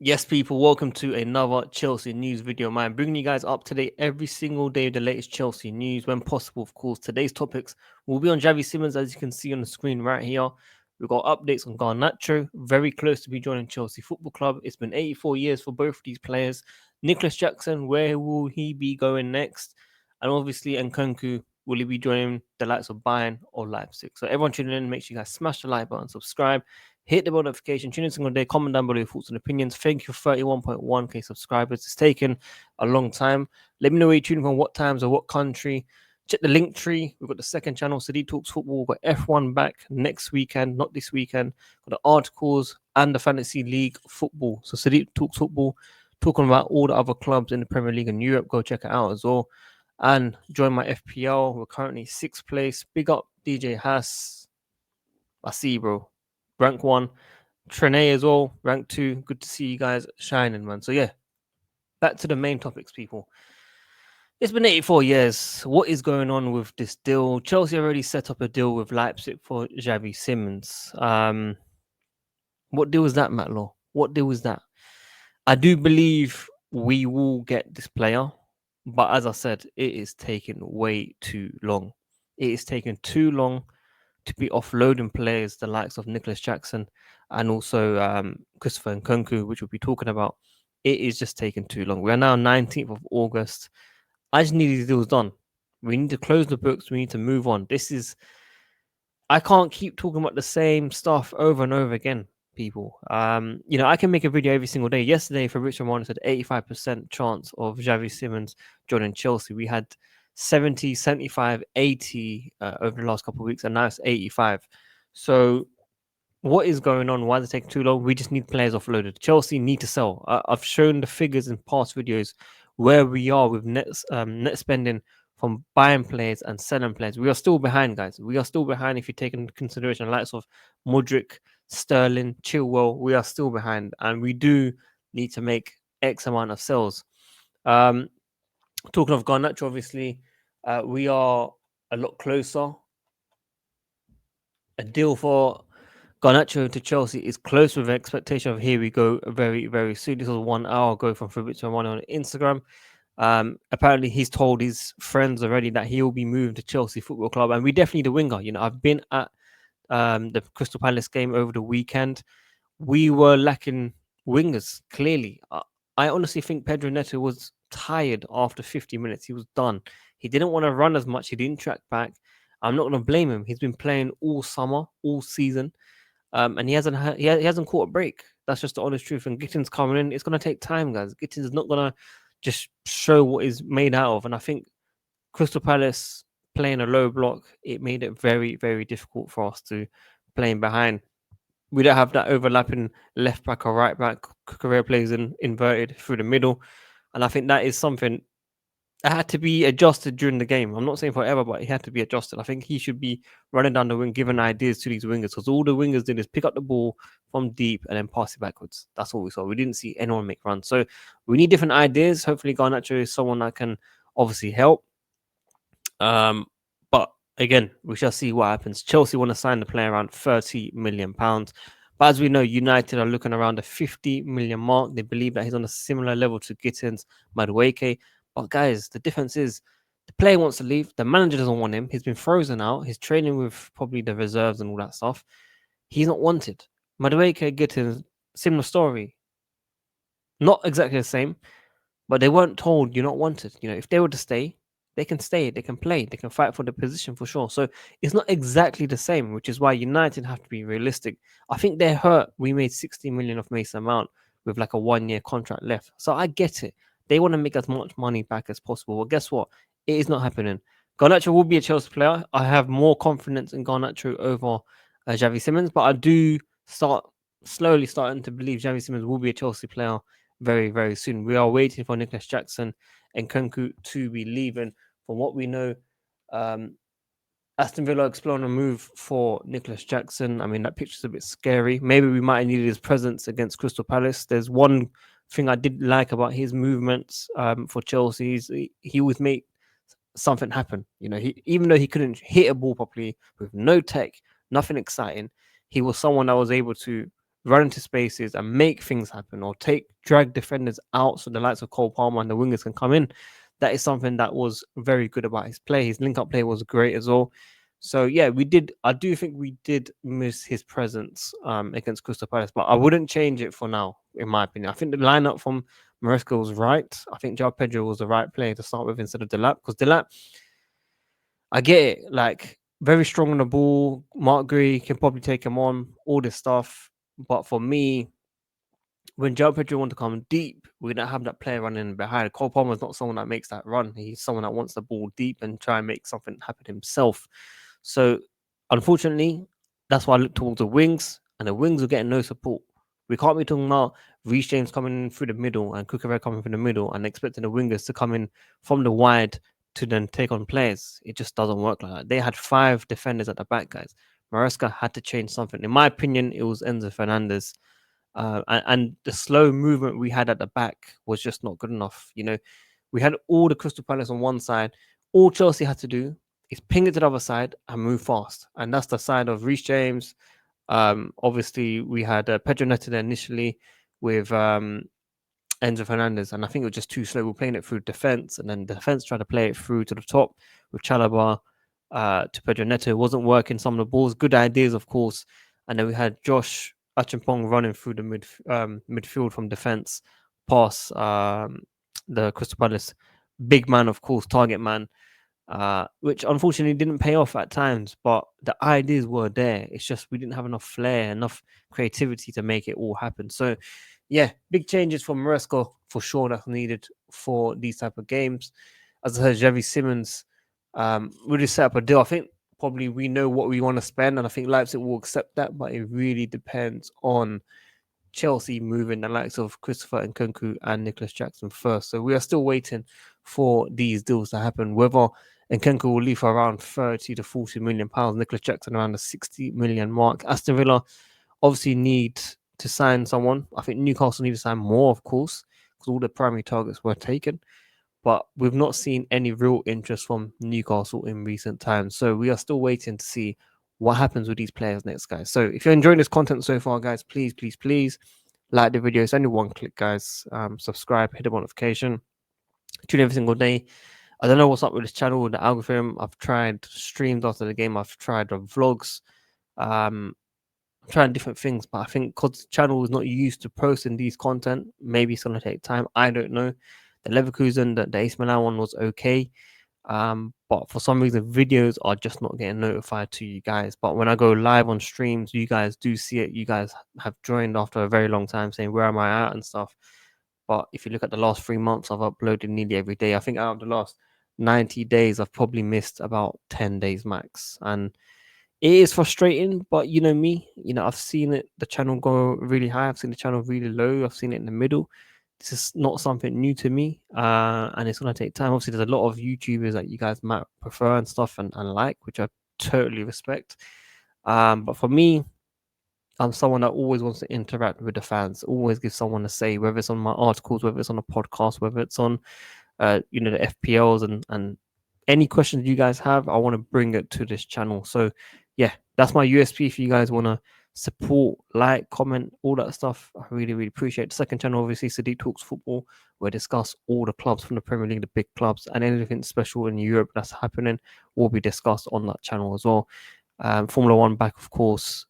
Yes, people, welcome to another Chelsea news video. Man, bringing you guys up to date every single day with the latest Chelsea news when possible. Of course, today's topics will be on Xavi Simons, as you can see on the screen right here. We've got updates on Garnacho, very close to be joining Chelsea Football Club. It's been 84 years for both of these players. Nicholas Jackson, where will he be going next? And obviously, Nkunku, will he be joining the likes of Bayern or Leipzig? So, everyone tuning in, make sure you guys smash the like button, subscribe. Hit the bell notification, tune in single day, comment down below your thoughts and opinions. Thank you for 31.1k subscribers. It's taken a long time. Let me know where you're tuning from, what times or what country. Check the link tree. We've got the second channel, City Talks Football. We've got F1 back next weekend, not this weekend. Got the articles and the Fantasy League football. So City Talks Football, talking about all the other clubs in the Premier League in Europe. Go check it out as well. And join my FPL. We're currently 6th place. Big up DJ Haas. I see you, bro. Rank 1. Trene as well, rank 2. Good to see you guys shining, man. So yeah, back to the main topics, people. It's been 84 years. What is going on with this deal? Chelsea already set up a deal with Leipzig for Xavi Simons. What deal was that, Matt Law? What deal was that? I do believe we will get this player, but as I said, it is taking way too long. It is taking too long to be offloading players, the likes of Nicholas Jackson and also Christopher Nkunku, which we'll be talking about. It is just taking too long. We are now 19th of August. I just need these deals done. We need to close the books. We need to move on. I can't keep talking about the same stuff over and over again, people. I can make a video every single day. Yesterday, Fabrizio Romano said 85% chance of Xavi Simons joining Chelsea. We had 70, 75, 80 over the last couple of weeks, and now it's 85. So what is going on? Why does it take too long? We just need players offloaded. Chelsea need to sell. I've shown the figures in past videos where we are with net spending from buying players and selling players. We are still behind, guys. We are still behind if you take into consideration the likes of Modric, Sterling, Chilwell. We are still behind, and we do need to make X amount of sales. Talking of Garnacho, obviously, we are a lot closer. A deal for Garnacho to Chelsea is close with an expectation of here we go very, very soon. This was 1 hour ago from Fabrizio Romano on Instagram. Apparently, he's told his friends already that he will be moved to Chelsea Football Club, and we definitely need a winger. I've been at the Crystal Palace game over the weekend. We were lacking wingers, clearly. I honestly think Pedro Neto was tired after 50 minutes. He was done. He didn't want to run as much. He didn't track back. I'm not going to blame him. He's been playing all summer, all season, and he hasn't caught a break. That's just the honest truth. And Gittin's coming in. It's going to take time, guys. Gittin's not going to just show what he's made out of. And I think Crystal Palace playing a low block, it made it very, very difficult for us to playing behind. We don't have that overlapping left back or right back. Career plays in inverted through the middle, and I think that is something that had to be adjusted during the game. I'm not saying forever, but it had to be adjusted. I think he should be running down the wing, giving ideas to these wingers, because all the wingers did is pick up the ball from deep and then pass it backwards. That's all we saw. We didn't see anyone make runs. So we need different ideas. Hopefully, Garnacho is someone that can obviously help. But again, we shall see what happens. Chelsea want to sign the player around £30 million. But as we know, United are looking around the 50 million mark. They believe that he's on a similar level to Gittins, Madueke. But guys, the difference is the player wants to leave. The manager doesn't want him. He's been frozen out. He's training with probably the reserves and all that stuff. He's not wanted. Madueke, Gittins, similar story. Not exactly the same, but they weren't told you're not wanted. If they were to stay, they can stay, they can play, they can fight for the position for sure. So it's not exactly the same, which is why United have to be realistic. I think they're hurt. We made 60 million of Mason Mount with like a 1 year contract left. So I get it. They want to make as much money back as possible. Well, guess what? It is not happening. Garnacho will be a Chelsea player. I have more confidence in Garnacho over Xavi Simons, but I do slowly starting to believe Xavi Simons will be a Chelsea player very, very soon. We are waiting for Nicholas Jackson and Nkunku to be leaving. From what we know, Aston Villa exploring a move for Nicholas Jackson. I mean, that picture's a bit scary. Maybe we might have needed his presence against Crystal Palace. There's one thing I did like about his movements for Chelsea. He always made something happen. Even though he couldn't hit a ball properly with no tech, nothing exciting, he was someone that was able to run into spaces and make things happen, or drag defenders out so the likes of Cole Palmer and the wingers can come in. That is something that was very good about his play. His link up play was great as well. So yeah, we did. I do think we did miss his presence against Crystal Palace, but I wouldn't change it for now, in my opinion. I think the lineup from Maresca was right. I think João Pedro was the right player to start with instead of Delap, because Delap, I get it, like very strong on the ball. Mark Gray can probably take him on, all this stuff. But for me, when João Pedro want to come deep, we don't have that player running behind. Cole Palmer is not someone that makes that run. He's someone that wants the ball deep and try and make something happen himself. So, unfortunately, that's why I look towards the wings, and the wings are getting no support. We can't be talking about Reece James coming in through the middle and Cucurella coming from the middle and expecting the wingers to come in from the wide to then take on players. It just doesn't work like that. They had 5 defenders at the back, guys. Maresca had to change something. In my opinion, it was Enzo Fernandez. And the slow movement we had at the back was just not good enough. You know, we had all the Crystal Palace on one side. All Chelsea had to do is ping it to the other side and move fast. And that's the side of Reece James. Obviously, we had Pedro Neto there initially with Enzo Fernandez, and I think it was just too slow. We were playing it through defense, and then the defense tried to play it through to the top with Chalobah to Pedro Neto. It wasn't working. Some of the balls, good ideas, of course. And then we had Josh Achimpong running through the midfield from defense, past the Crystal Palace big man, of course, target man, which unfortunately didn't pay off at times. But the ideas were there. It's just we didn't have enough flair, enough creativity to make it all happen. So, yeah, big changes from Maresca for sure that's needed for these type of games. As I said, Xavi Simons really set up a deal. I think probably we know what we want to spend, and I think Leipzig will accept that. But it really depends on Chelsea moving the likes of Christopher Nkunku and Nicholas Jackson first. So we are still waiting for these deals to happen. Whether Nkunku will leave for around 30 to 40 million pounds, Nicholas Jackson around the 60 million mark. Aston Villa obviously need to sign someone. I think Newcastle need to sign more, of course, because all the primary targets were taken. But we've not seen any real interest from Newcastle in recent times. So we are still waiting to see what happens with these players next, guys. So if you're enjoying this content so far, guys, please like the video. It's only one click, guys. Subscribe, hit the notification. Tune every single day. I don't know what's up with this channel, with the algorithm. I've tried streams after the game. I've tried vlogs. I'm trying different things, but I think because the channel is not used to posting these content, maybe it's going to take time. I don't know. The Leverkusen, the Ace Milan one was okay. But for some reason, videos are just not getting notified to you guys. But when I go live on streams, you guys do see it. You guys have joined after a very long time saying, where am I at and stuff. But if you look at the last 3 months, I've uploaded nearly every day. I think out of the last 90 days, I've probably missed about 10 days max. And it is frustrating, but you know me, I've seen the channel go really high. I've seen the channel really low. I've seen it in the middle. This is not something new to me, and it's going to take time. Obviously, there's a lot of YouTubers that you guys might prefer and stuff and like, which I totally respect. But for me, I'm someone that always wants to interact with the fans, always give someone a say, whether it's on my articles, whether it's on a podcast, whether it's on, the FPLs and any questions you guys have, I want to bring it to this channel. So, yeah, that's my USP. If you guys want to support, like, comment, all that stuff, I really appreciate it. The second channel, obviously, Sadiq Talks Football, where I discuss all the clubs from the Premier League, the big clubs, and anything special in Europe that's happening will be discussed on that channel as well. Formula One back, of course,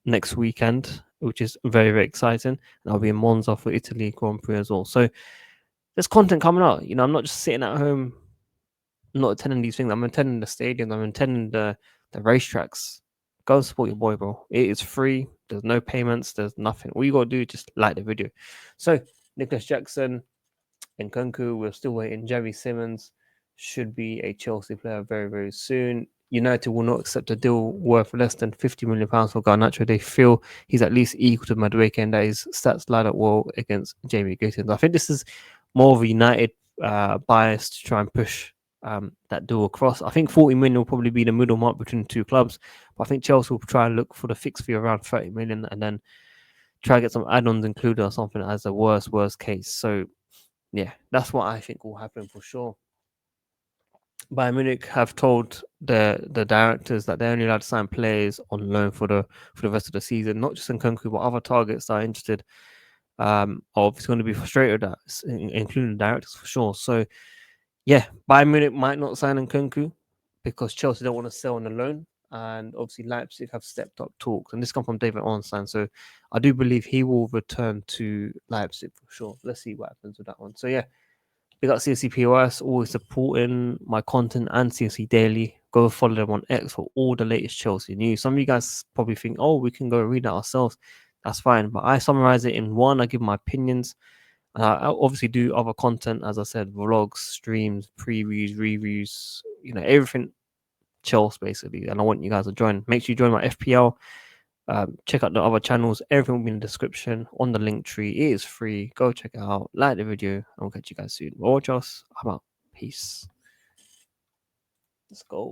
next weekend, which is very exciting. And I'll be in Monza for Italy Grand Prix as well. So there's content coming out. I'm not just sitting at home, not attending these things. I'm attending the stadiums. I'm attending the racetracks. Go and support your boy, bro. It is free. There's no payments. There's nothing. All you got to do is just like the video. So Nicholas Jackson and Nkunku, we're still waiting. Xavi Simons should be a Chelsea player very soon. United will not accept a deal worth less than £50 million for Garnacho. They feel he's at least equal to Madueke, and that his stats line up well against Jamie Gittins. I think this is more of a United bias to try and push that deal across. I think 40 million will probably be the middle mark between the two clubs, but I think Chelsea will try and look for the fixed fee around 30 million and then try to get some add-ons included or something as a worst case. So yeah, that's what I think will happen for sure. Bayern Munich have told the directors that they're only allowed to sign players on loan for the rest of the season, not just in Nkunku, but other targets that are interested. Are obviously going to be frustrated at, including the directors for sure. So yeah, Bayern Munich might not sign Nkunku because Chelsea don't want to sell on the loan, and obviously Leipzig have stepped up talks, and this comes from David Ornstein. So I do believe he will return to Leipzig for sure. Let's see what happens with that one. So yeah, big up CSC POS, always supporting my content and CSC Daily. Go follow them on X for all the latest Chelsea news. Some of you guys probably think, oh, we can go read that ourselves. That's fine. But I summarize it in one. I give my opinions. I obviously do other content, as I said, vlogs, streams, previews, reviews, everything Chelsea basically. And I want you guys to join. Make sure you join my FPL. Check out the other channels. Everything will be in the description on the link tree. It is free. Go check it out. Like the video. And we'll catch you guys soon. WorldWideChels, I'm out. Peace. Let's go.